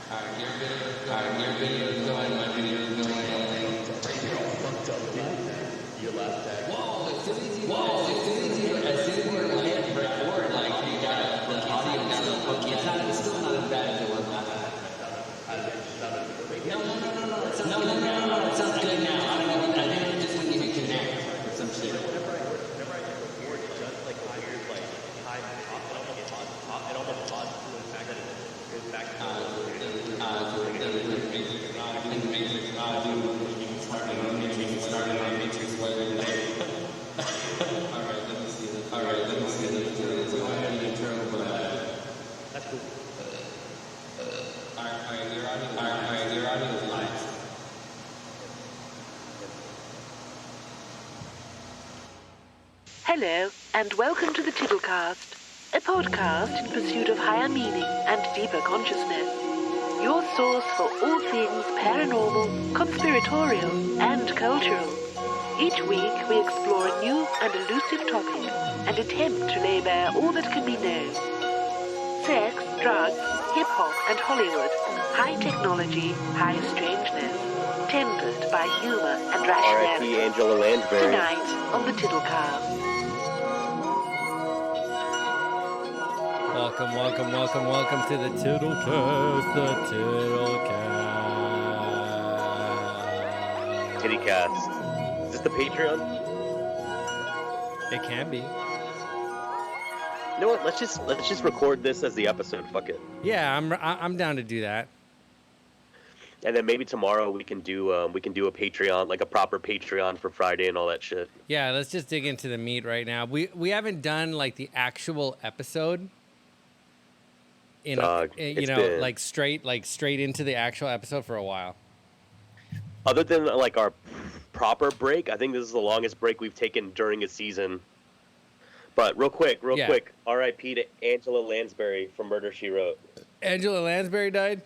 Your video's going, my video's going. Whoa, as soon as you land record, like, you got the audio got a little funky. It's still not as bad as it was last time. No, it sounds good now. I don't know, I think just when you connect or some shit. Hello, and welcome to the Tiddlecast, a podcast in pursuit of higher meaning and deeper consciousness. Your source for all things paranormal, conspiratorial, and cultural. Each week we explore a new and elusive topic and attempt to lay bare all that can be known. Sex, drugs, hip-hop, and Hollywood. High technology, high strangeness. Tempered by humor and rationality. R.I.P. Angela Lansbury. Tonight on the Tiddlecast. Welcome to the Tiddlecast, Tiddlecast. Is this the Patreon? It can be. You know what? Let's just record this as the episode. Fuck it. Yeah, I'm down to do that. And then maybe tomorrow we can do a Patreon, like a proper Patreon for Friday and all that shit. Yeah, let's just dig into the meat right now. We haven't done like the actual episode. Like straight into the actual episode for a while. Other than like our proper break, I think this is the longest break we've taken during a season. But real quick, R.I.P. to Angela Lansbury from Murder, She Wrote. Angela Lansbury died?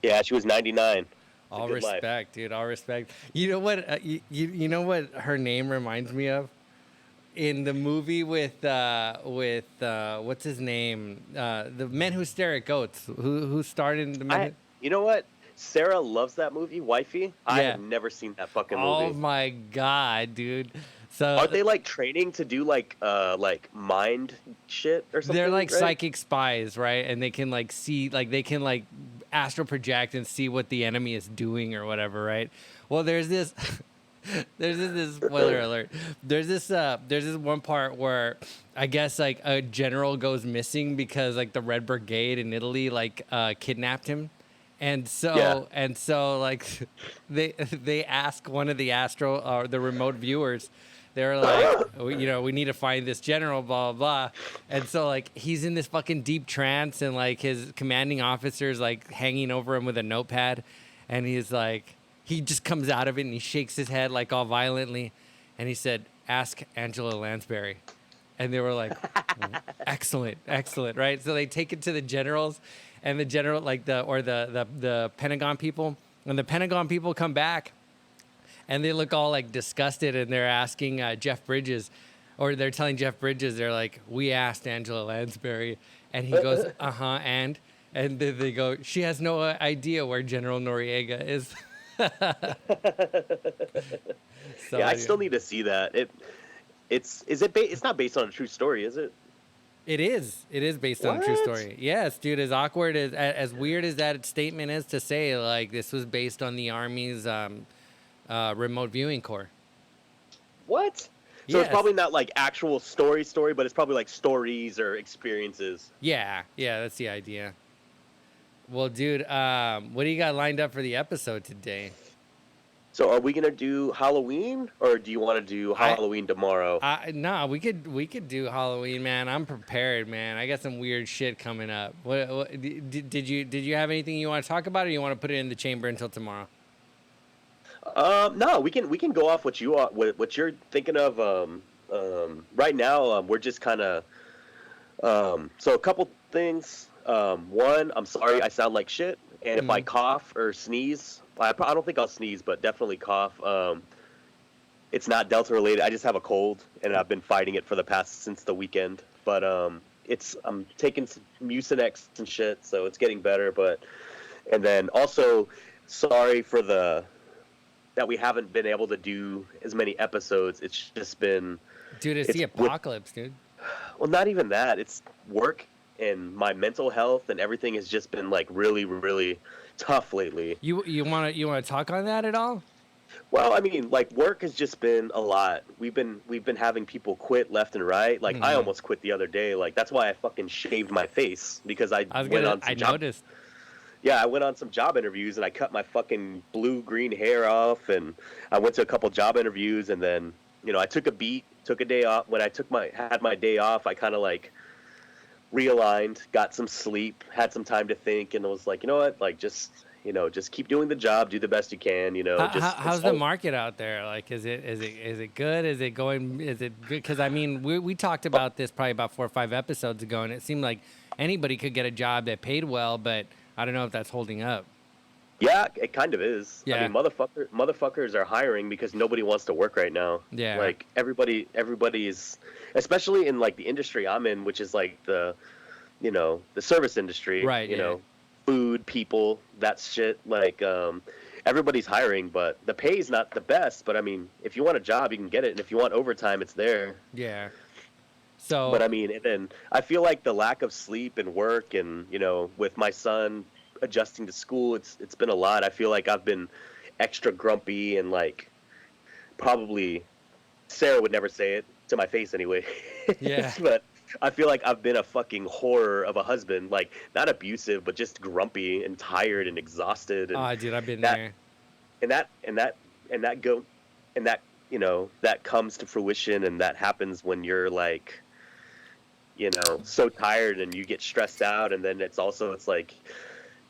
Yeah, she was 99. All respect, dude. All respect. You know what? You know what her name reminds me of? In the movie with what's his name? The Men Who Stare at Goats. Who starred in the Men? You know what? Sarah loves that movie, Wifey. I have never seen that fucking movie. Oh my god, dude. So are they like training to do like mind shit or something? They're like right? psychic spies, right? And they can like see, like they can like astral project and see what the enemy is doing or whatever, right? Well, there's this spoiler alert. There's this one part where I guess like a general goes missing because like the Red Brigade in Italy like kidnapped him. And so like they ask one of the astral or the remote viewers. They're like, we need to find this general, blah, blah, blah. And so, like, he's in this fucking deep trance, and, like, his commanding officer's, like, hanging over him with a notepad. And he's like, he just comes out of it, and he shakes his head, like, all violently. And he said, "Ask Angela Lansbury." And they were like, excellent, right? So they take it to the generals, and the general, like, the Pentagon people. And the Pentagon people come back. And they look all like disgusted, and they're asking Jeff Bridges, or they're telling Jeff Bridges, they're like, "We asked Angela Lansbury," and he goes, and then they go, "She has no idea where General Noriega is." So, yeah, I still need to see that. It's not based on a true story, is it? It is. It is based on a true story. Yes, dude. As awkward as weird as that statement is to say, like this was based on the Army's. Remote viewing corps. What? So yes. It's probably not like actual story, but it's probably like stories or experiences. Yeah, that's the idea. Well, dude, what do you got lined up for the episode today? So are we gonna do Halloween, or do you want to do Halloween tomorrow? No, we could do Halloween, man. I'm prepared, man. I got some weird shit coming up. What did you have anything you want to talk about, or you want to put it in the chamber until tomorrow? No, we can go off what you're thinking of. Right now, we're just kind of. So a couple things. One, I'm sorry, I sound like shit, and if I cough or sneeze, I don't think I'll sneeze, but definitely cough. It's not Delta related. I just have a cold, and I've been fighting it since the weekend. But I'm taking some Mucinex and shit, so it's getting better. But And then also, sorry for that we haven't been able to do as many episodes. It's just been, Dude, it's the apocalypse, dude. well, not even that. It's work and my mental health and everything has just been like really, really tough lately. You wanna talk on that at all? Well, I mean, like work has just been a lot. We've been having people quit left and right. Like I almost quit the other day. Like that's why I fucking shaved my face because I noticed. Yeah, I went on some job interviews and I cut my fucking blue-green hair off, and I went to a couple job interviews, and then, I took a day off. When I had my day off, I kind of like realigned, got some sleep, had some time to think, and I was like, you know what, like just keep doing the job, do the best you can, How's the market out there? Like, is it good? Is it good? Because I mean, we talked about this probably about 4 or 5 episodes ago, and it seemed like anybody could get a job that paid well, but I don't know if that's holding up. Yeah, it kind of is. Yeah. I mean, motherfuckers are hiring because nobody wants to work right now. Yeah. Like everybody's, especially in like the industry I'm in, which is like the service industry. Right. Food, people, that shit. Like, everybody's hiring, but the pay is not the best. But I mean, if you want a job, you can get it, and if you want overtime, it's there. Yeah. So. But I mean, and then I feel like the lack of sleep and work, and with my son adjusting to school, it's been a lot. I feel like I've been extra grumpy and like probably Sarah would never say it to my face anyway. Yeah. But I feel like I've been a fucking horror of a husband, like not abusive, but just grumpy and tired and exhausted. And dude, I've been there. And that comes to fruition, and that happens when you're like, so tired and you get stressed out, and then it's like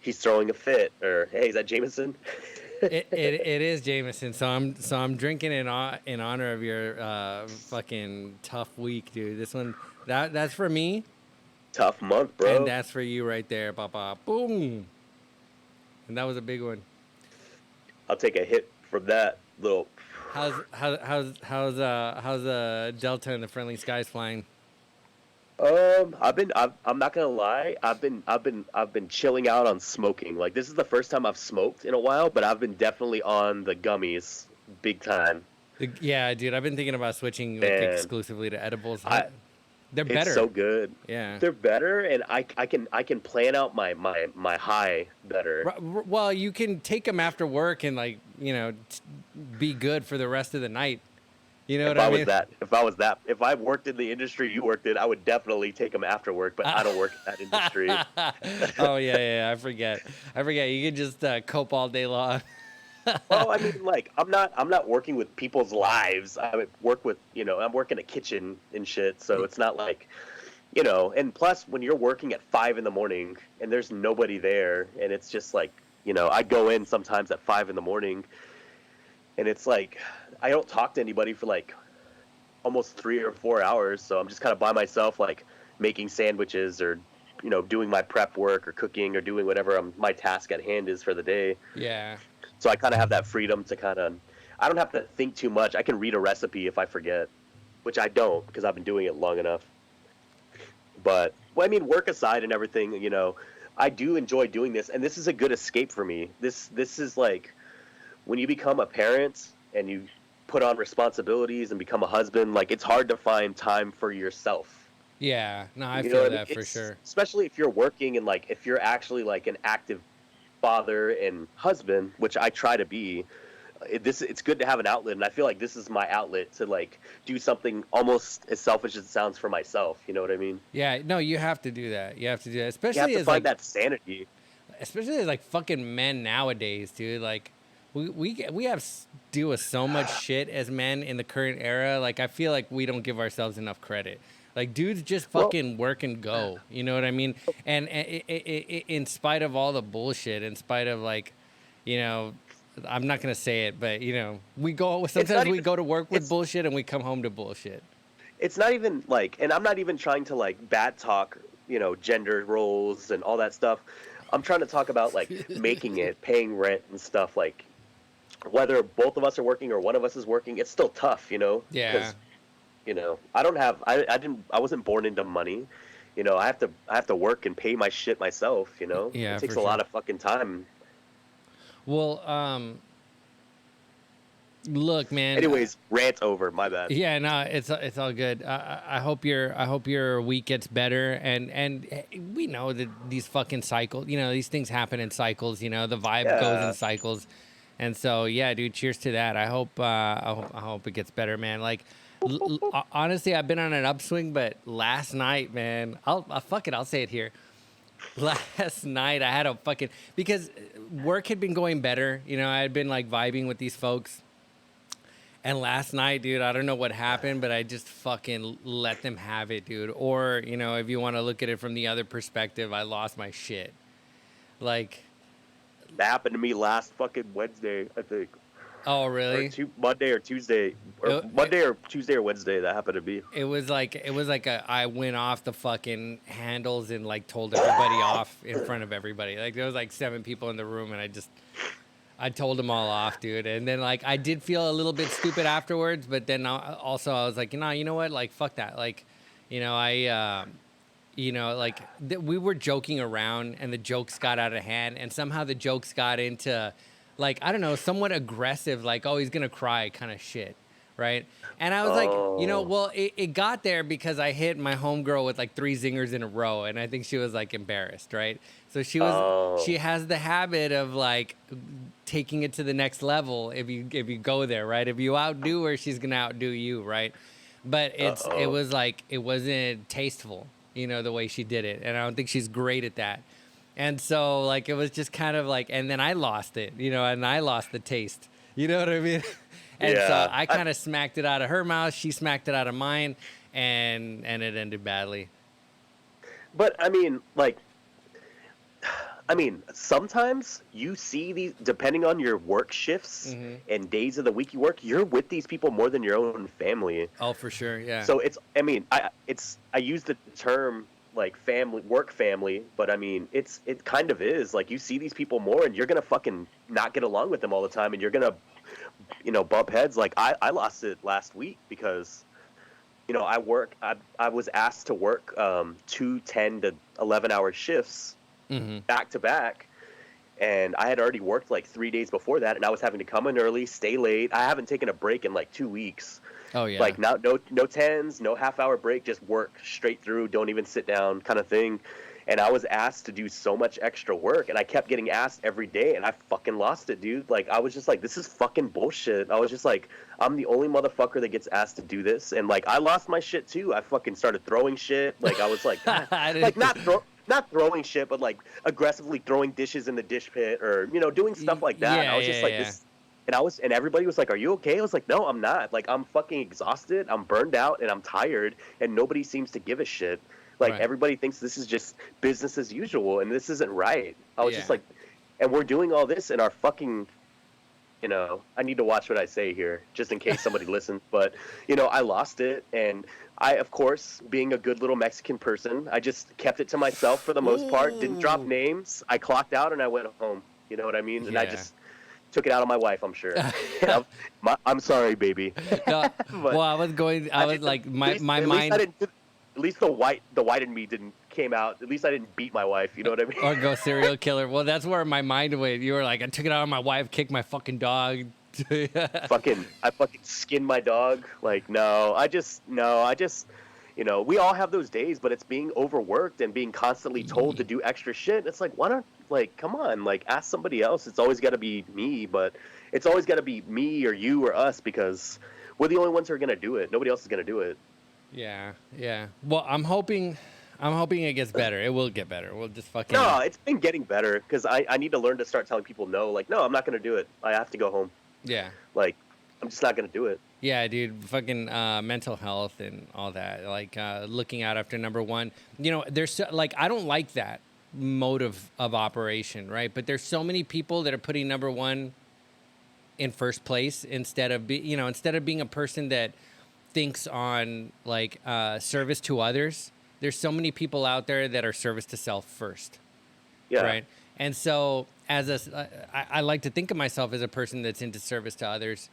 he's throwing a fit, or hey, is that Jameson? It is Jameson. So I'm drinking in honor of your fucking tough week, dude. This one that's for me. Tough month, bro. And that's for you right there, Papa. Boom. And that was a big one. I'll take a hit from that little. How's Delta and the Friendly Skies flying? I'm not gonna lie. I've been chilling out on smoking. Like this is the first time I've smoked in a while, but I've been definitely on the gummies, big time. Yeah, dude. I've been thinking about switching exclusively to edibles. They're better. It's so good. Yeah, they're better, and I can plan out my high better. Well, you can take them after work and be good for the rest of the night. You know what I mean? If I worked in the industry you worked in, I would definitely take them after work. But I don't work in that industry. Oh yeah. I forget. You can just cope all day long. Well, I mean, like I'm not working with people's lives. I work with I'm working a kitchen and shit. So it's not like And plus, when you're working at 5 a.m. and there's nobody there, and it's just like I go in sometimes at 5 a.m. and it's like I don't talk to anybody for like almost 3 or 4 hours. So I'm just kind of by myself, like making sandwiches or, doing my prep work or cooking or doing whatever my task at hand is for the day. Yeah. So I kind of have that freedom to I don't have to think too much. I can read a recipe if I forget, which I don't because I've been doing it long enough. But, well, I mean, work aside and everything, I do enjoy doing this. And this is a good escape for me. This is like when you become a parent and you put on responsibilities and become a husband, like it's hard to find time for yourself. Yeah, no, I feel that for sure. Especially if you're working and like if you're actually like an active father and husband, which I try to be. It's good to have an outlet, and I feel like this is my outlet to like do something almost as selfish as it sounds for myself. You know what I mean? Yeah, no, you have to do that. Especially you have to as find that sanity. Especially as like fucking men nowadays, dude. Like we have to deal with so much shit as men in the current era. Like I feel like we don't give ourselves enough credit. Like dudes just fucking work and go. You know what I mean? And in spite of all the bullshit, in spite of like, I'm not gonna say it, but we go to work with bullshit and we come home to bullshit. It's not even like, and I'm not even trying to like bad talk, gender roles and all that stuff. I'm trying to talk about like making it, paying rent and stuff. Like whether both of us are working or one of us is working, it's still tough, Yeah. Because, I don't have, I wasn't born into money, I have to work and pay my shit myself. Yeah, It takes for a lot sure. of fucking time. Well, look, man. Anyways, rant over. My bad. Yeah, no, it's all good. I hope your week gets better, and we know that these fucking cycles, these things happen in cycles. The vibe goes in Yeah. cycles, and so yeah, dude. Cheers to that. I hope it gets better, man. Like, honestly, I've been on an upswing, but last night, man, fuck it, I'll say it here. Last night, I had a fucking because work had been going better. I had been like vibing with these folks. And last night, dude, I don't know what happened, but I just fucking let them have it, dude. Or, if you want to look at it from the other perspective, I lost my shit. Like, That happened to me last fucking Wednesday, I think. oh, Or really? Monday or Tuesday. Or Monday or Tuesday or Wednesday, that happened to me. It was like I went off the fucking handles and like told everybody off in front of everybody. Like there was like 7 people in the room, and I told them all off, dude. And then like I did feel a little bit stupid afterwards, but then also I was like, you know what? Like fuck that. Like, we were joking around, and the jokes got out of hand, and somehow the jokes got into, like, I don't know, somewhat aggressive, like, oh, he's gonna cry kind of shit, right? And I was like, Oh. well, it got there because I hit my homegirl with like 3 zingers in a row, and I think she was like embarrassed, right? So she has the habit of like taking it to the next level if you go there, right? If you outdo her, she's gonna outdo you, right? But it was like it wasn't tasteful, the way she did it, and I don't think she's great at that. And so like it was just kind of like, and then I lost it, and I lost the taste. You know what I mean? And so Yeah. I kind of smacked it out of her mouth. She smacked it out of mine, and it ended badly. But sometimes you see these, depending on your work shifts and days of the week you work, you're with these people more than your own family. Oh, for sure, yeah. So I use the term like work family, but it kind of is like you see these people more, and you're gonna fucking not get along with them all the time, and you're gonna, bump heads. Like I lost it last week because, I was asked to work 2 10 to 11-hour shifts back to back, and I had already worked like 3 days before that, and I was having to come in early, stay late. I haven't taken a break in like 2 weeks. Oh yeah. Like no 10s, no half-hour break, just work straight through, don't even sit down kind of thing. And I was asked to do so much extra work, and I kept getting asked every day, and I fucking lost it, dude. Like, I was just like, this is fucking bullshit. I was just like, I'm the only motherfucker that gets asked to do this. And, like, I lost my shit, too. I fucking started throwing shit. Like, I was like, like, not throwing shit, but, like, aggressively throwing dishes in the dish pit or, doing stuff like that. Yeah, and I was just like, this. And everybody was like, are you okay? I was like, no, I'm not. Like, I'm fucking exhausted. I'm burned out, and I'm tired, and nobody seems to give a shit. Like, Right. Everybody thinks this is just business as usual, and this isn't right. I was just like, and we're doing all this in our fucking, I need to watch what I say here, just in case somebody listens. But, I lost it, and I, of course, being a good little Mexican person, I just kept it to myself for the most part, didn't drop names. I clocked out, and I went home. You know what I mean? And I just took it out on my wife, I'm sure. I'm sorry, baby. No, well, I was like, my mind. At least the white in me didn't came out. At least I didn't beat my wife. You know what I mean? Or go serial killer. Well, that's where my mind went. You were like, I took it out on my wife, kicked my fucking dog. I fucking skinned my dog. Like, I just, we all have those days, but it's being overworked and being constantly told to do extra shit. It's like, why don't, like, come on, like, ask somebody else. It's always got to be me, but it's always got to be me or you or us, because we're the only ones who are going to do it. Nobody else is going to do it. Yeah. Well, I'm hoping it gets better. It will get better. We'll just fucking. No, it's been getting better, because I need to learn to start telling people no. Like, no, I'm not going to do it. I have to go home. Yeah. Like, I'm just not going to do it. Yeah, dude, fucking mental health and all that. Like, looking out after number one. There's like, I don't like that mode of operation, right? But there's so many people that are putting number one in first place instead of being a person that thinks on like service to others. There's so many people out there that are service to self first. Yeah. Right. And so I like to think of myself as a person that's into service to others.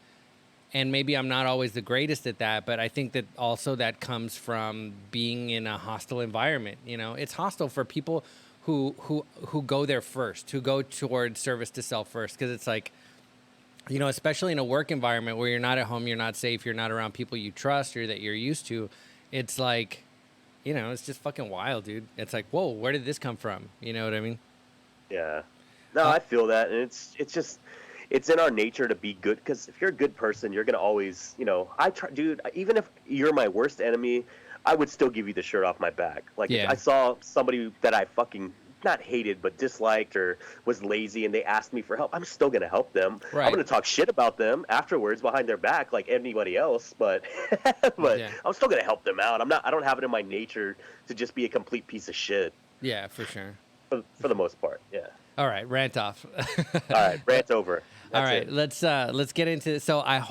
and maybe I'm not always the greatest at that, but I think that also that comes from being in a hostile environment. You know, it's hostile for people who go there first, who go towards service to self first, because it's like, you know, especially in a work environment where you're not at home, you're not safe, you're not around people you trust or that you're used to. It's like, you know, it's just fucking wild, dude. It's like, whoa, where did this come from? You know what I mean? Yeah. No, I feel that, and it's just it's in our nature to be good, because if you're a good person, you're gonna always, you know, I try, dude. Even if you're my worst enemy, I would still give you the shirt off my back. Like, Yeah. if I saw somebody that I fucking not hated but disliked or was lazy and they asked me for help, I'm still gonna help them. Right. I'm gonna talk shit about them afterwards behind their back like anybody else, but but Yeah. I'm still gonna help them out. I don't have it in my nature to just be a complete piece of shit Yeah, for sure. for the most part. Yeah. All right, rant off. All right, rant over. All That's right, it. let's get into it. So I'm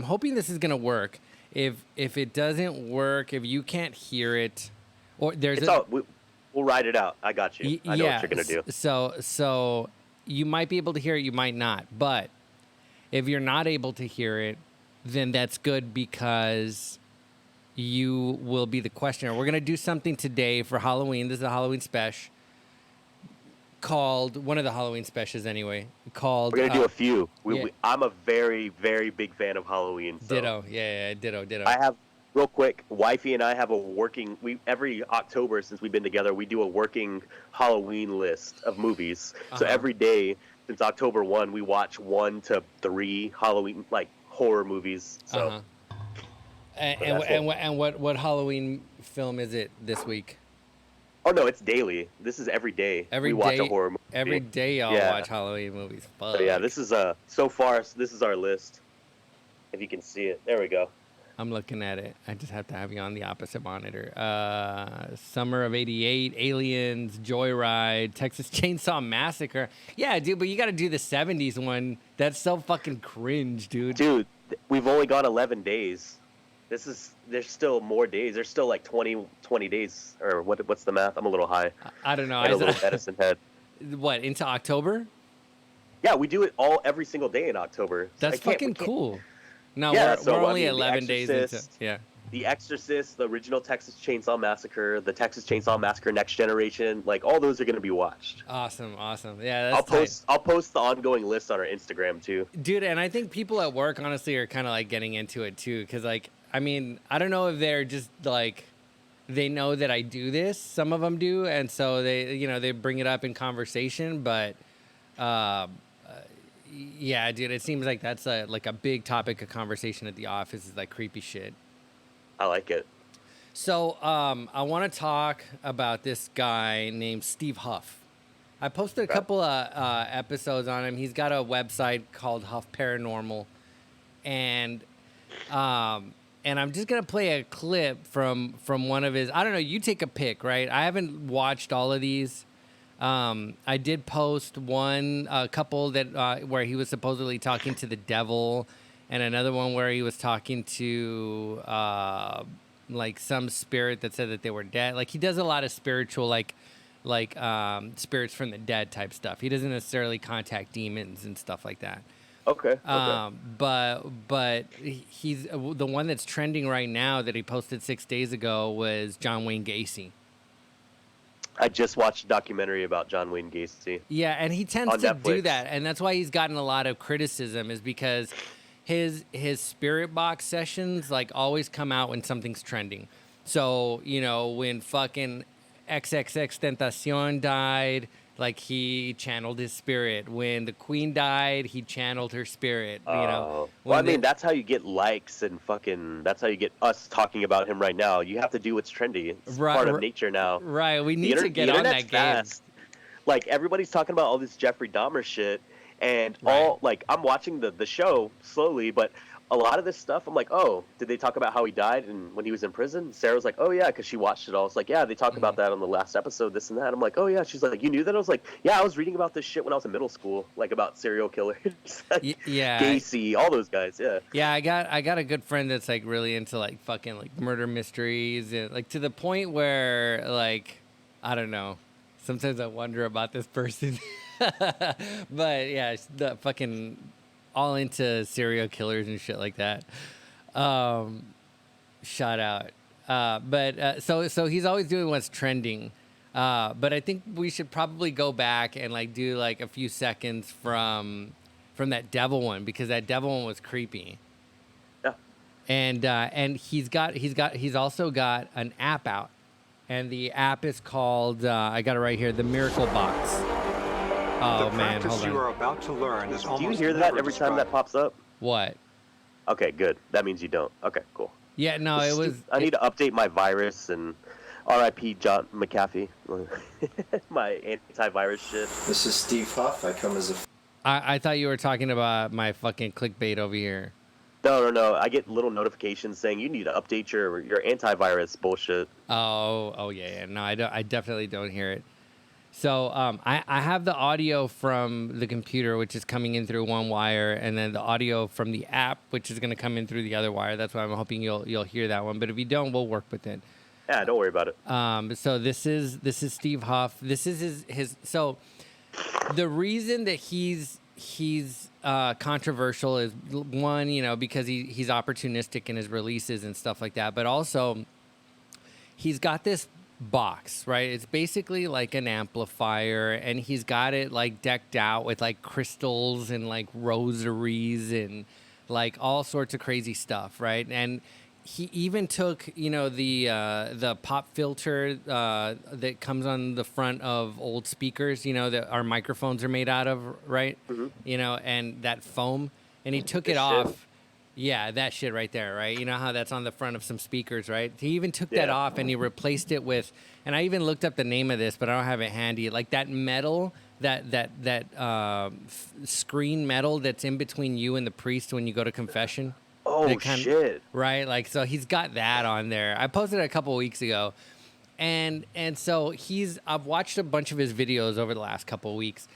hoping this is gonna work. If it doesn't work, if you can't hear it, or there's We'll ride it out. I got you. I know what you're gonna do. So you might be able to hear it, you might not. But if you're not able to hear it, then that's good, because you will be the questioner. We're gonna do something today for Halloween. This is a Halloween special called, one of the Halloween specials anyway. Called. We're gonna do a few. yeah. I'm a very, very big fan of Halloween. So Ditto. Yeah, ditto. I have, real quick, wifey and I have a working. Every October since we've been together, we do a working Halloween list of movies. So every day since October 1, we watch 1 to 3 Halloween, like, horror movies. So. And what Halloween film is it this week? Oh no, it's daily. This is every day. Every we watch day- a horror movie. Every day y'all Yeah. watch Halloween movies. Fuck. So yeah, this is so far this is our list. If you can see it, there we go. I'm looking at it. I just have to have you on the opposite monitor. Summer of '88, Aliens, Joyride, Texas Chainsaw Massacre. Yeah, dude, but you got to do the '70s one. That's so fucking cringe, dude. Dude, we've only gone 11 days. There's still more days. There's still like 20 days, or what's the math? I'm a little high. I don't know. I got a little medicine head. What, into October? Yeah, we do it every single day in October. So That's fucking cool. No, Yeah, we're so, I only mean, The 11 days into. Exorcist, Yeah. The Exorcist, the original Texas Chainsaw Massacre, the Texas Chainsaw Massacre Next Generation, like all those are going to be watched. Awesome. Yeah, that's tight. I'll post the ongoing list on our Instagram too. Dude, and I think people at work honestly are kind of like getting into it too, because like, I mean, I don't know if they're just like, they know that I do this. Some of them do, and so they bring it up in conversation. But yeah, dude, it seems like that's a big topic of conversation at the office, is like creepy shit. I like it. So I want to talk about this guy named Steve Huff. I posted a couple of episodes on him. He's got a website called Huff Paranormal, and I'm just gonna play a clip from one of his. I don't know. You take a pick, right? I haven't watched all of these. I did post a couple that where he was supposedly talking to the devil, and another one where he was talking to like some spirit that said that they were dead. Like he does a lot of spiritual, like spirits from the dead type stuff. He doesn't necessarily contact demons and stuff like that. Okay. But he's the one that's trending right now that he posted 6 days ago was John Wayne Gacy. I just watched a documentary about John Wayne Gacy. Yeah, and he tends on to Netflix. do that, and that's why he's gotten a lot of criticism, is because his spirit box sessions like always come out when something's trending. So, you know, when fucking XXX Tentacion died, like he channeled his spirit. When the Queen died, he channeled her spirit. You know. Well, I mean, that's how you get likes and fucking. That's how you get us talking about him right now. You have to do what's trendy. It's part of nature now. Right. We The need to get on internet's that game. fast. Like everybody's talking about all this Jeffrey Dahmer shit, and I'm watching the show slowly, but a lot of this stuff, I'm like, oh, did they talk about how he died and when he was in prison? Sarah was like, oh yeah, because she watched it all. It's like, yeah, they talked about that on the last episode, this and that. I'm like, oh yeah. She's like, you knew that? I was like, yeah, I was reading about this shit when I was in middle school, like about serial killers, Yeah. Gacy, all those guys. Yeah. Yeah, I got a good friend that's like really into like fucking like murder mysteries, and like to the point where like I don't know. Sometimes I wonder about this person. But yeah, the fucking all into serial killers and shit like that. Shout out. So he's always doing what's trending. But I think we should probably go back and like do like a few seconds from that devil one, because that devil one was creepy. Yeah. And he's also got an app out, and the app is called I got it right here, the Miracle Box. Oh the man, practice hold on. you are about to learn is Do almost you hear that never every time that described. pops up? What? Okay, good. That means you don't. Okay, cool. Yeah, no, it was. I need to update my virus and R.I.P. John McAfee. My antivirus shit. This is Steve Huff. I come as a I thought you were talking about my fucking clickbait over here. No. I get little notifications saying you need to update your antivirus bullshit. Oh yeah. No, I definitely don't hear it. So I have the audio from the computer, which is coming in through one wire, and then the audio from the app, which is going to come in through the other wire. That's why I'm hoping you'll hear that one. But if you don't, we'll work with it. Yeah, don't worry about it. So this is Steve Huff. This is his. So the reason that he's controversial is one, because he's opportunistic in his releases and stuff like that. But also, he's got this box, right? It's basically like an amplifier, and he's got it like decked out with like crystals and like rosaries and like all sorts of crazy stuff, right? And he even took the pop filter that comes on the front of old speakers, that our microphones are made out of, right? Mm-hmm. And that foam, and he took it This off. shit? Yeah, that shit right there, right? You know how that's on the front of some speakers, right? He even took that Yeah. off and he replaced it with, and I even looked up the name of this, but I don't have it handy. Like that metal, that screen metal that's in between you and the priest when you go to confession. Oh, That kind- shit. Right? Like, so he's got that on there. I posted it a couple weeks ago. And so I've watched a bunch of his videos over the last couple of weeks.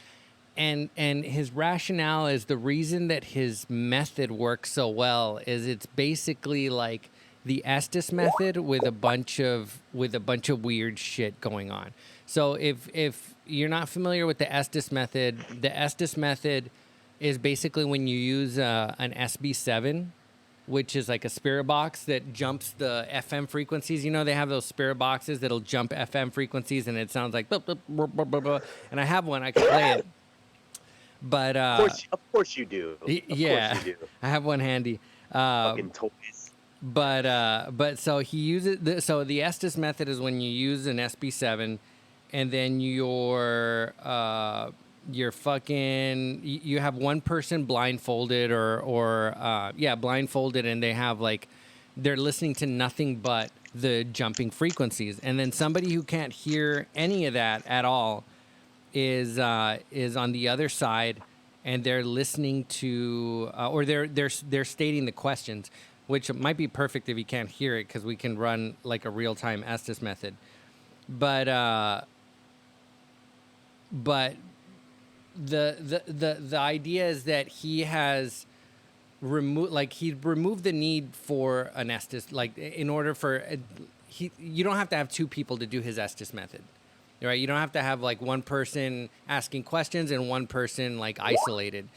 And his rationale is the reason that his method works so well is it's basically like the Estes method with a bunch of weird shit going on. So if you're not familiar with the Estes method is basically when you use an SB7, which is like a spirit box that jumps the FM frequencies. They have those spirit boxes that'll jump FM frequencies, and it sounds like blah, blah, blah, blah, blah, blah. And I have one. I can play it. But Of course you do. Of yeah, course you do. I have one handy. Fucking toys. But so he uses so the Estes method is when you use an SB7, and then you have one person blindfolded or blindfolded, and they have like they're listening to nothing but the jumping frequencies, and then somebody who can't hear any of that at all is on the other side, and they're listening to or they're stating the questions, which might be perfect if you can't hear it because we can run like a real-time Estes method, but the idea is that he has removed the need for an Estes, like in order for you don't have to have two people to do his Estes method. Right, you don't have to have like one person asking questions and one person like isolated.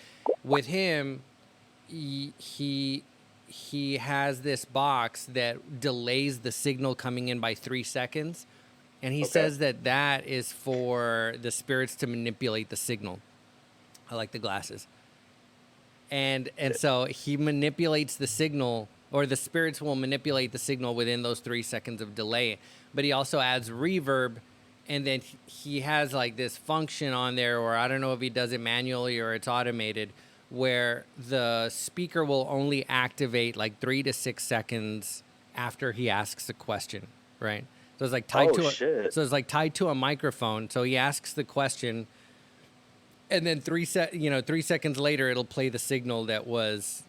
With him, he has this box that delays the signal coming in by 3 seconds, and he says that is for the spirits to manipulate the signal. I like the glasses. And so he manipulates the signal, or the spirits will manipulate the signal within those 3 seconds of delay. But he also adds reverb. And then he has like this function on there, or I don't know if he does it manually or it's automated, where the speaker will only activate like 3 to 6 seconds after he asks a question, right? So it's like tied tied to a microphone. So he asks the question, and then 3 seconds later it'll play the signal that was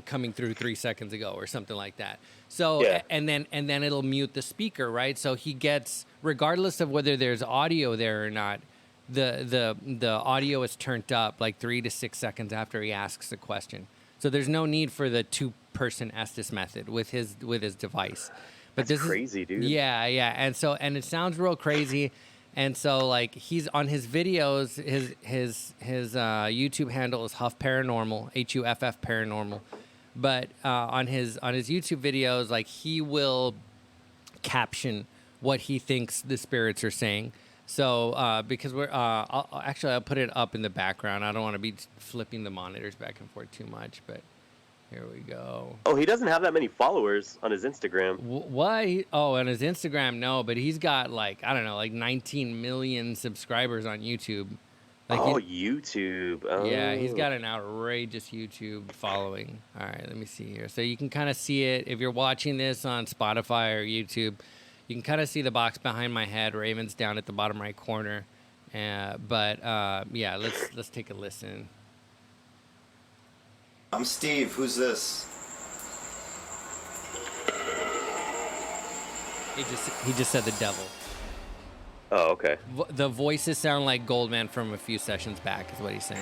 coming through 3 seconds ago or something like that. So and then it'll mute the speaker, right? So he gets, regardless of whether there's audio there or not, the audio is turned up like 3 to 6 seconds after he asks the question. So there's no need for the 2-person Estes method with his device. But That's crazy, dude. Yeah, and it sounds real crazy. And so like he's on his videos, his YouTube handle is Huff Paranormal, HUFF Paranormal. But on his YouTube videos, like he will caption what he thinks the spirits are saying. So because I'll put it up in the background. I don't want to be flipping the monitors back and forth too much, but here we go. Oh, he doesn't have that many followers on his Instagram. What? Oh, on his Instagram, no, but he's got like, I don't know, like 19 million subscribers on YouTube. Like YouTube. Oh. Yeah, he's got an outrageous YouTube following. All right, let me see here. So you can kind of see it if you're watching this on Spotify or YouTube. You can kind of see the box behind my head. Raven's down at the bottom right corner. But yeah, let's take a listen. I'm Steve. Who's this? He just said the devil. Oh, okay. The voices sound like Goldman from a few sessions back, is what he's saying.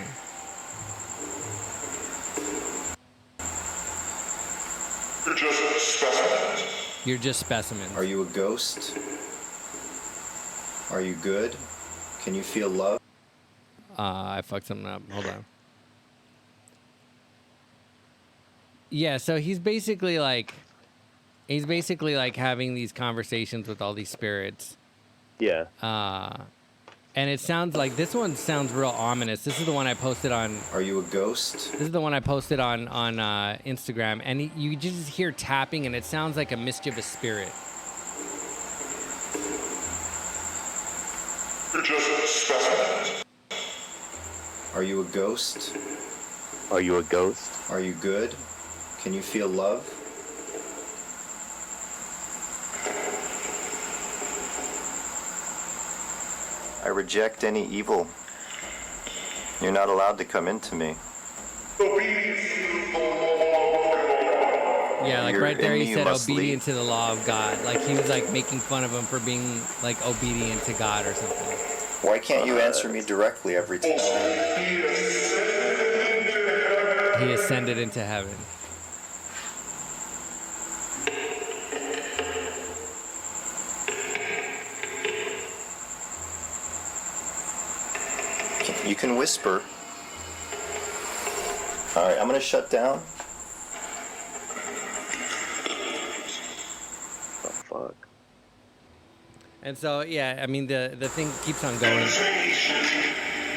You're just specimens. You're just specimens. Are you a ghost? Are you good? Can you feel love? I fucked something up. Hold on. Yeah, so he's basically like having these conversations with all these spirits. Yeah. And it sounds like this one sounds real ominous. This is the one I posted on. Are you a ghost? This is the one I posted on Instagram, and you just hear tapping, and it sounds like a mischievous spirit. You're just specimens. Are you a ghost? Are you a ghost? Are you good? Can you feel love? I reject any evil. You're not allowed to come into me. Yeah, like You're right there in he me, you said must obedient leave. to the law of God. Like he was like making fun of him for being like obedient to God or something. Why can't you answer me directly every time? He ascended into heaven. You can whisper. All right, I'm going to shut down. The fuck? And so, yeah, I mean, the thing keeps on going.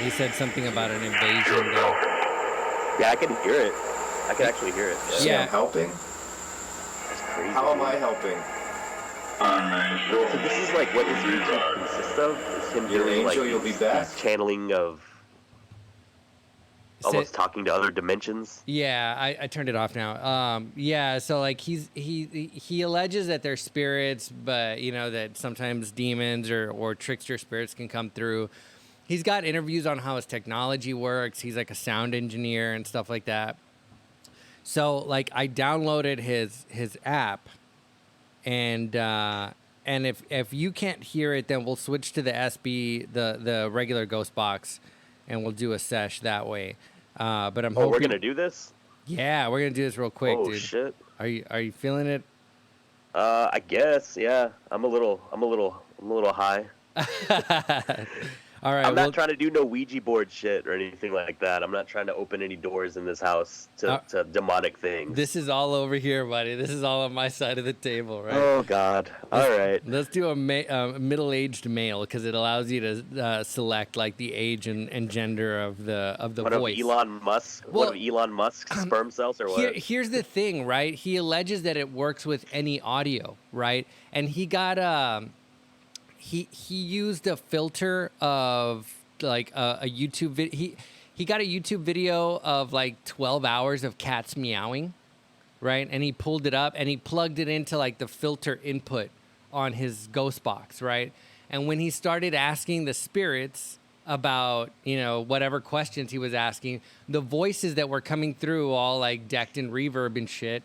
He said something about an invasion there. Yeah, I can hear it. I can actually hear it. See, Yeah. I'm helping. That's crazy. How am dude. I helping? So this is like what his YouTube consists of? Is him Your doing angel, like you'll be these back. channeling of almost talking to other dimensions? Yeah, I turned it off now. Yeah, so like he alleges that they're spirits, but you know that sometimes demons or trickster spirits can come through. He's got interviews on how his technology works. He's like a sound engineer and stuff like that. So like I downloaded his app, and if you can't hear it, then we'll switch to the SB, the regular Ghost Box, and we'll do a sesh that way. But I'm hoping we're gonna do this? Yeah, we're gonna do this real quick, Oh dude. shit. Are you feeling it? I guess, yeah. I'm a little high. All right. I'm not trying to do no Ouija board shit or anything like that. I'm not trying to open any doors in this house to demonic things. This is all over here, buddy. This is all on my side of the table, right? Oh God! All right. Let's do a middle-aged male because it allows you to select like the age and gender of the What voice. of Elon Musk? Well, what of Elon Musk's sperm cells or what? Here's the thing, right? He alleges that it works with any audio, right? And he got he used a filter of like a YouTube video. He got a YouTube video of like 12 hours of cats meowing, right? And he pulled it up and he plugged it into like the filter input on his Ghost Box, right? And when he started asking the spirits about, you know, whatever questions he was asking, the voices that were coming through all like decked in reverb and shit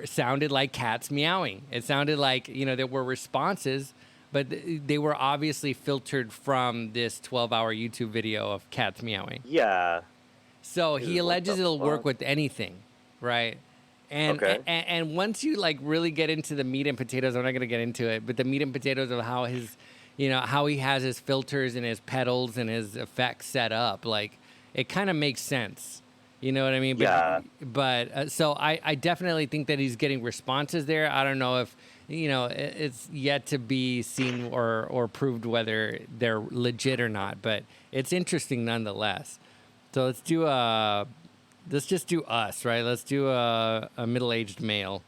sounded like cats meowing. It sounded like, you know, there were responses, but they were obviously filtered from this 12-hour YouTube video of cats meowing. Yeah. So Dude, he what alleges the it'll work fuck? with anything, right? And, Okay. and once you like really get into the meat and potatoes, I'm not gonna get into it, but the meat and potatoes of how how he has his filters and his pedals and his effects set up. Like, it kind of makes sense. You know what I mean? But so I definitely think that he's getting responses there. I don't know if, it's yet to be seen or proved whether they're legit or not, but it's interesting nonetheless. So let's just do us, right? Let's do a middle-aged male.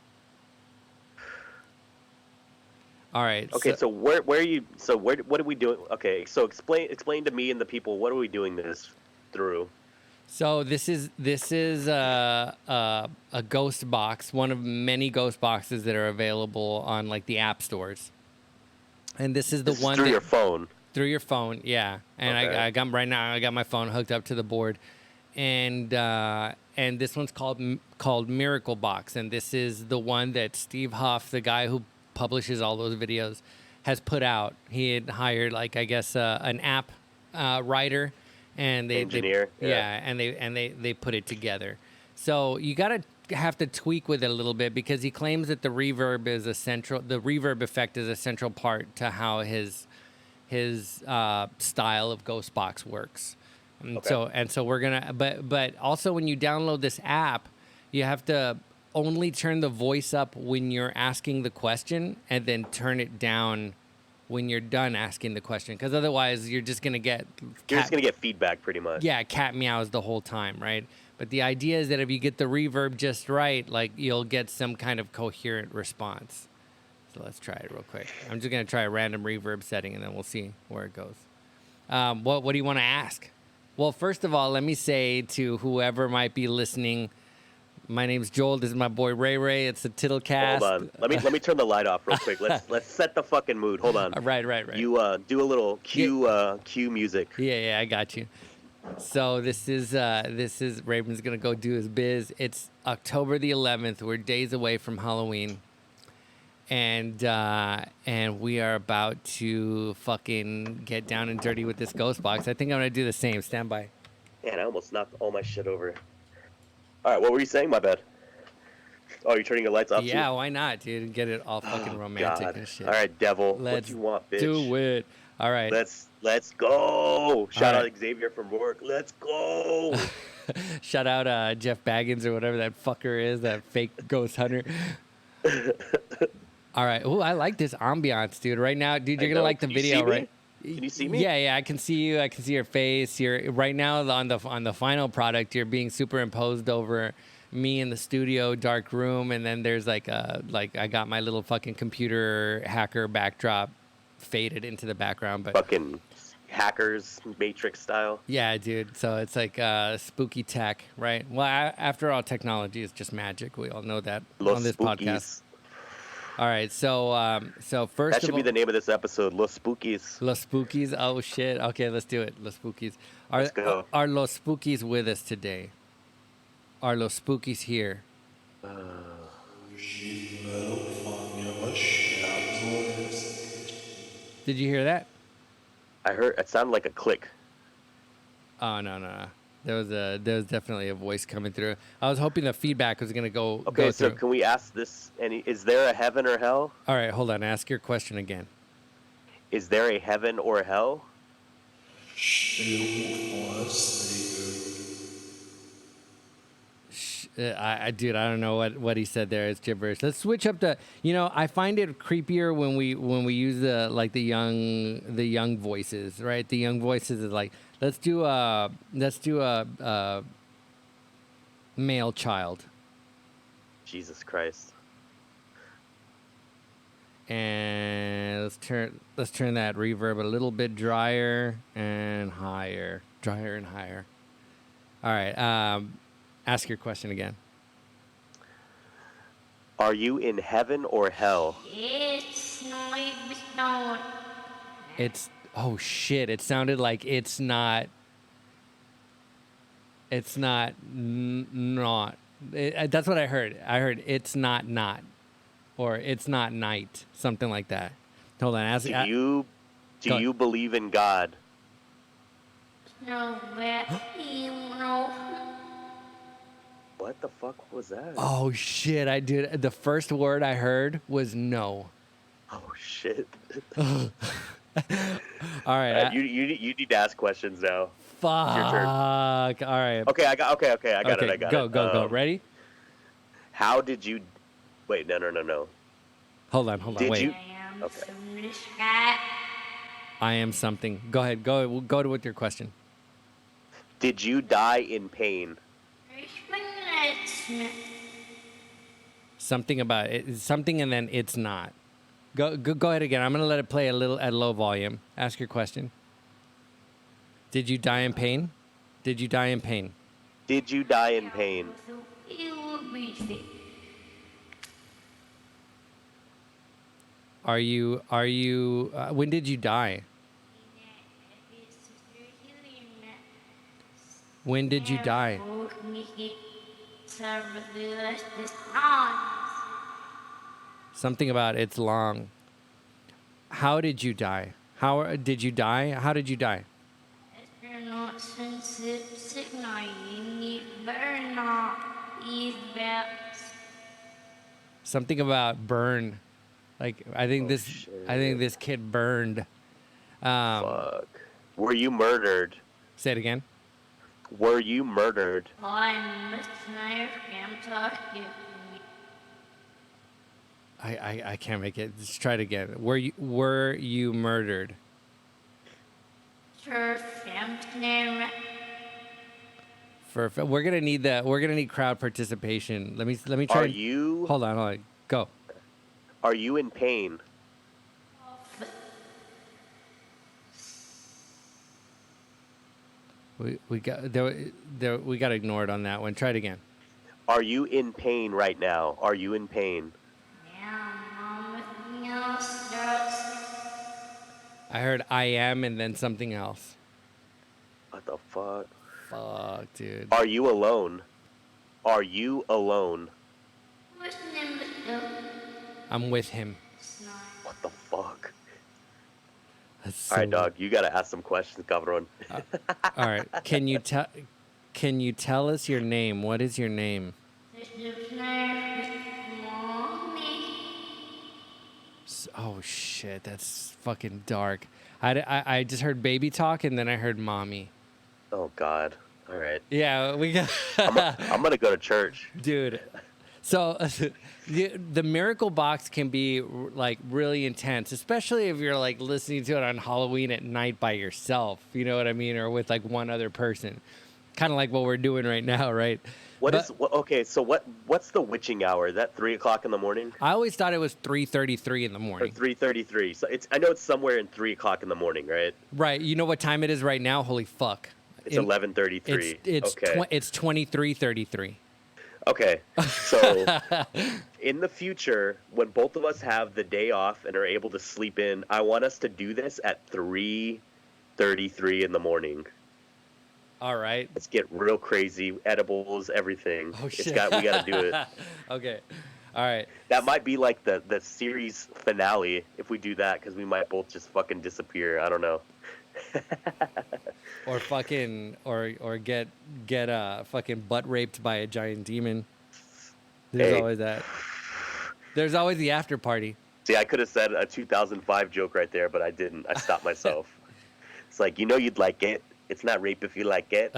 All right. Okay, so where are you? So what are we doing? Okay, so explain to me and the people, what are we doing this through? So this is a ghost box, one of many ghost boxes that are available on like the app stores. And this is the one through your phone. Through your phone, yeah. And Okay. I got my phone hooked up to the board, and this one's called Miracle Box, and this is the one that Steve Huff, the guy who publishes all those videos, has put out. He had hired an app writer. And engineer, and they put it together. So you have to tweak with it a little bit, because he claims that the reverb effect is a central part to how his style of ghost box works. Okay. So we're gonna, but also when you download this app, you have to only turn the voice up when you're asking the question, and then turn it down when you're done asking the question, because otherwise you're just gonna get feedback pretty much. Yeah, cat meows the whole time, right? But the idea is that if you get the reverb just right, like, you'll get some kind of coherent response. So let's try it real quick. I'm just gonna try a random reverb setting, and then we'll see where it goes. What do you want to ask? Well, first of all, let me say to whoever might be listening, my name's Joel. This is my boy Ray Ray. It's the Tiddlecast. Hold on. Let me turn the light off real quick. Let's set the fucking mood. Hold on. Right. You do a little cue music. Yeah, I got you. So this is Raven's gonna go do his biz. It's October the 11th. We're days away from Halloween, and we are about to fucking get down and dirty with this ghost box. I think I'm gonna do the same. Stand by. Man, I almost knocked all my shit over. All right, what were you saying? My bad. Oh, you're turning your lights off? Yeah, too? why not, dude? Get it all fucking romantic God. and shit. All right, devil. Let's what you want, bitch? do it. All right. Let's go. Shout All out Xavier from work. Let's go. Shout out Jeff Baggins or whatever that fucker is, that fake ghost hunter. All right. Oh, I like this ambiance, dude. Right now, dude, you're gonna like the video, right? Can you see me? Yeah, I can see you. I can see your face. You're right now on the final product. You're being superimposed over me in the studio, dark room, and then there's I got my little fucking computer hacker backdrop faded into the background, but Fucking hackers, Matrix style. yeah, dude. So it's like spooky tech, right? Well, after all, technology is just magic. We all know that Los on this Spookies. podcast. All right, so first That should of all, be the name of this episode, Los Spookies. Los Spookies. Oh shit. Okay, let's do it. Los Spookies. Let's go. Are Los Spookies with us today? Are Los Spookies here? Did you hear that? I heard it sounded like a click. Oh no. There was definitely a voice coming through. I was hoping the feedback was gonna go. Okay, go so through. can we ask this? Is there a heaven or hell? All right, hold on. Ask your question again. Is there a heaven or a hell? Dude, I don't know what he said there. It's gibberish. Let's switch up to. I find it creepier when we use the young voices, right? The young voices is like, let's do a male child. Jesus Christ. And let's turn that reverb a little bit drier and higher. All right. Ask your question again. Are you in heaven or hell? Oh shit! It sounded like it's not. It's not. That's what I heard. I heard it's not, or it's not night, something like that. Hold on. Do you believe in God? No, What the fuck was that? Oh shit! I did. The first word I heard was no. Oh shit. All right. You need to ask questions now. Fuck. It's your turn. All right. Okay, I got it. I got go, it. go. Ready? How did you? Wait, no. Hold on. Did Wait. you? I am Okay. foolish cat. I am something. Go ahead. We'll go to with your question. Did you die in pain? Something about it. Something and then it's not. Go ahead again. I'm gonna let it play a little at low volume. Ask your question. Did you die in pain? Did you die in pain? Did you die in pain? Are you? When did you die? When did you die? Something about it's long. How did you die? How did you die? How did you die? Something about burn. Like I think this kid burned. Fuck. Were you murdered? Say it again. Were you murdered? I can't make it. Let's try it again. Were you murdered? We're gonna need crowd participation. Let me try. Hold on. Go. Are you in pain? We got ignored on that one. Try it again. Are you in pain right now? Are you in pain? I heard I am and then something else. What the fuck? Fuck, dude. Are you alone? Are you alone? I'm with him. What the fuck? That's so All right, dog. You gotta ask some questions, Cabron. All right. Can you tell us your name? What is your name? Oh shit, that's fucking dark. I just heard baby talk and then I heard mommy. Oh God. All right. Yeah, we got. I'm gonna go to church, dude. So the miracle box can be like really intense, especially if you're like listening to it on Halloween at night by yourself. You know what I mean, or with like one other person, kind of like what we're doing right now, right? Okay, so what's the witching hour? Is that 3:00 in the morning? I always thought it was 3:33 in the morning. Or 3:33. So I know it's somewhere in 3:00 in the morning, right? Right. You know what time it is right now? Holy fuck. It's 11:33. It's okay. It's 23:33. Okay. So in the future, when both of us have the day off and are able to sleep in, I want us to do this at 3:33 in the morning. All right. Let's get real crazy, edibles, everything. Oh shit. We got to do it. Okay. All right. That might be like the series finale if we do that, because we might both just fucking disappear. I don't know. Or fucking or get fucking butt raped by a giant demon. There's always that. There's always the after party. See, I could have said a 2005 joke right there, but I didn't. I stopped myself. It's like, you'd like it. It's not rape if you like it.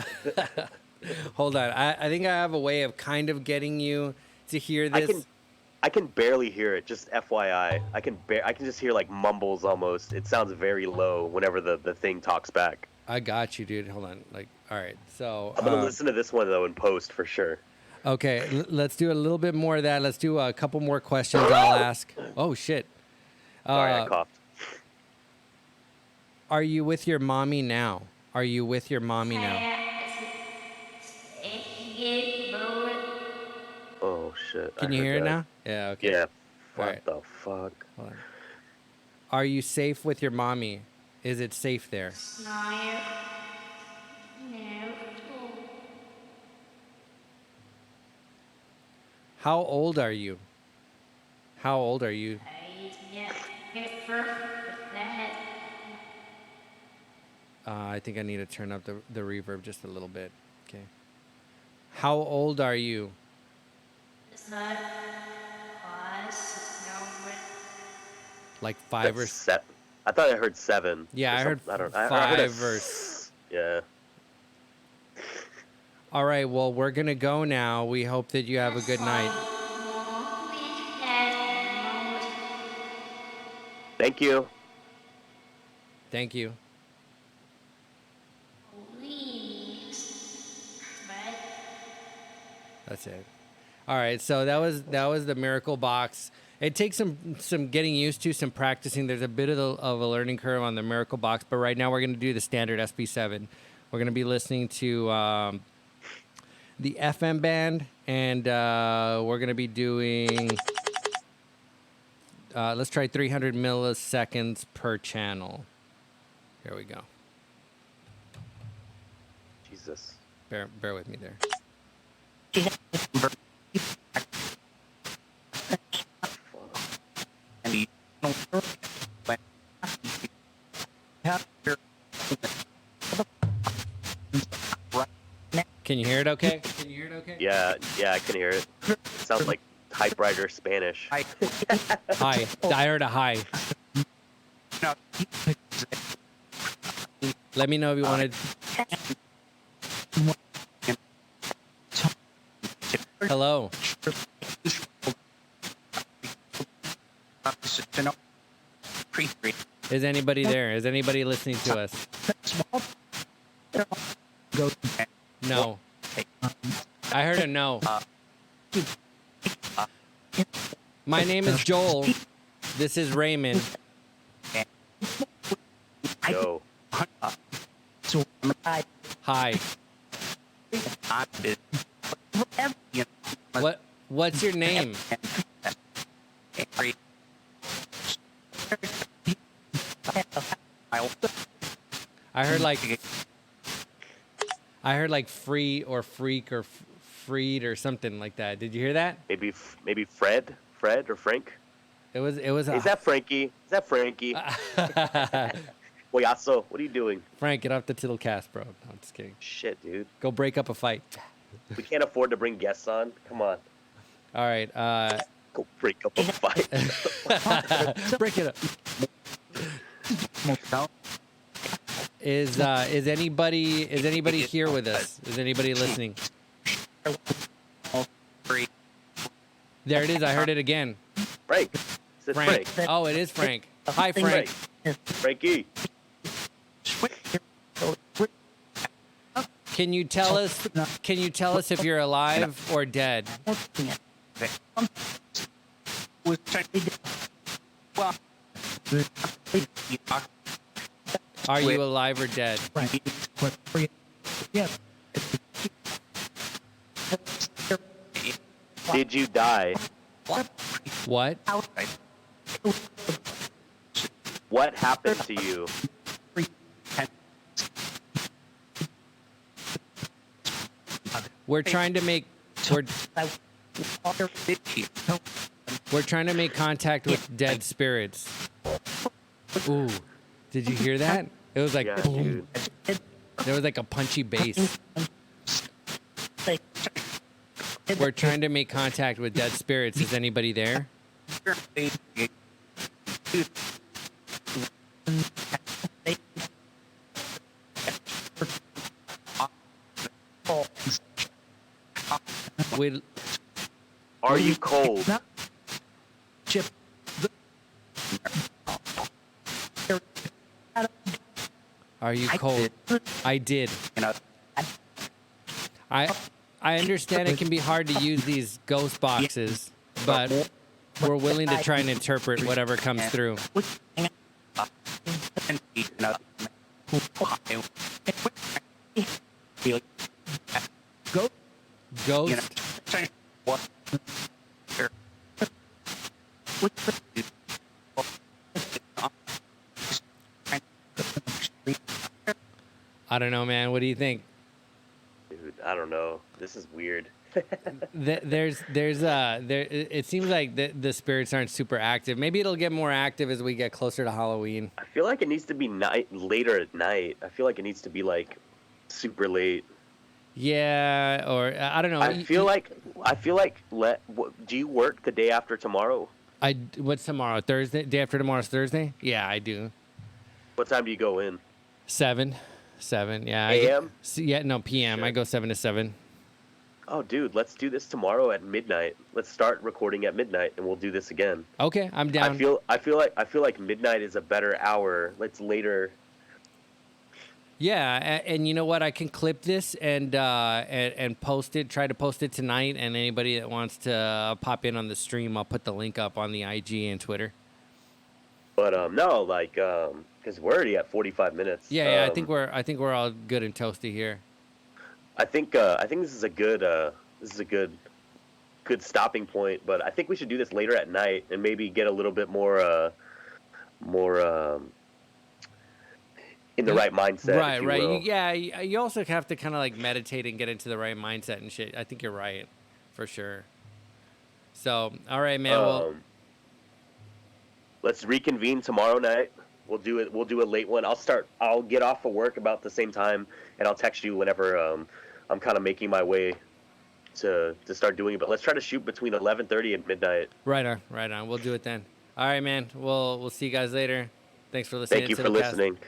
Hold on. I think I have a way of kind of getting you to hear this. I can barely hear it, just FYI. I can just hear like mumbles almost. It sounds very low whenever the thing talks back. I got you, dude. Hold on. All right. So I'm going to listen to this one though in post for sure. Okay, let's do a little bit more of that. Let's do a couple more questions I'll ask. Oh shit. Sorry, I coughed. Are you with your mommy now? Are you with your mommy now? Oh shit. Can you hear it now? Yeah, okay. Yeah. What right. the fuck? Hold on. Are you safe with your mommy? Is it safe there? How old are you? How old are you? I think I need to turn up the reverb just a little bit. Okay. How old are you? Like 5 or 7. I thought I heard 7. Yeah, I heard I heard 5 or. Yeah. All right, well, we're gonna go now. We hope that you have a good night. Thank you. Thank you. That's it. All right, so that was the miracle box. It takes some getting used to, some practicing. There's a bit of a learning curve on the miracle box, but right now we're going to do the standard SP7. We're going to be listening to the FM band, and we're going to be doing. Let's try 300 milliseconds per channel. Here we go. Jesus. Bear with me there. Can you hear it okay? Yeah, I can hear it. Sounds like typewriter Spanish. Hi. I heard a hi. Let me know if you wanted. Hello. Is anybody there? Is anybody listening to us? No. I heard a no. My name is Joel. This is Raymond. Yo. Hi. What's your name? I heard like free or freak or freed or something like that. Did you hear that? Maybe Fred or Frank. It was. Is that Frankie? Boyasso, what are you doing? Frank, get off the Tiddlecast, bro. No, I'm just kidding. Shit, dude. Go break up a fight. We can't afford to bring guests on. Come on. All right. Go break up a fight. Break it up. Is anybody here with us? Is anybody listening? There it is. I heard it again. Frank. Is it Frank? Oh, it is Frank. Hi, Frank. Frankie. Can you tell us if you're alive or dead? Are you alive or dead? Did you die? What? What happened to you? We're trying to make contact with dead spirits. Ooh, did you hear that? It was like, Yeah, boom. dude. There was like a punchy bass. We're trying to make contact with dead spirits. Is anybody there? Are you cold? Are you cold? I did. I understand it can be hard to use these ghost boxes, but we're willing to try and interpret whatever comes through. Ghost? I don't know, man. What do you think? Dude, I don't know. This is weird. It seems like the spirits aren't super active. Maybe it'll get more active as we get closer to Halloween. I feel like it needs to be later at night. I feel like it needs to be like super late. Yeah, or I don't know. I feel like do you work the day after tomorrow? What's tomorrow? Thursday? Day after tomorrow's Thursday? Yeah, I do. What time do you go in? 7. Yeah. AM? Yeah. No, PM. I Shit. go 7 to 7. Oh, dude, let's do this tomorrow at midnight. Let's start recording at midnight, and we'll do this again. Okay, I'm down. I feel like midnight is a better hour. Let's later. Yeah, and you know what? I can clip this and post it. Try to post it tonight. And anybody that wants to pop in on the stream, I'll put the link up on the IG and Twitter. But no, like, because we're already at 45 minutes. Yeah, I think we're all good and toasty here. I think this is a good good stopping point. But I think we should do this later at night and maybe get a little bit more in the right mindset. Right, if you right. will. Yeah, you also have to kind of like meditate and get into the right mindset and shit. I think you're right, for sure. So, all right, man. Well, let's reconvene tomorrow night. We'll do it. We'll do a late one. I'll get off of work about the same time, and I'll text you whenever I'm kind of making my way to start doing it. But let's try to shoot between 11:30 and midnight. Right on. We'll do it then. All right, man. We'll see you guys later. Thanks for listening. Thank you to for Tiddlecast. listening.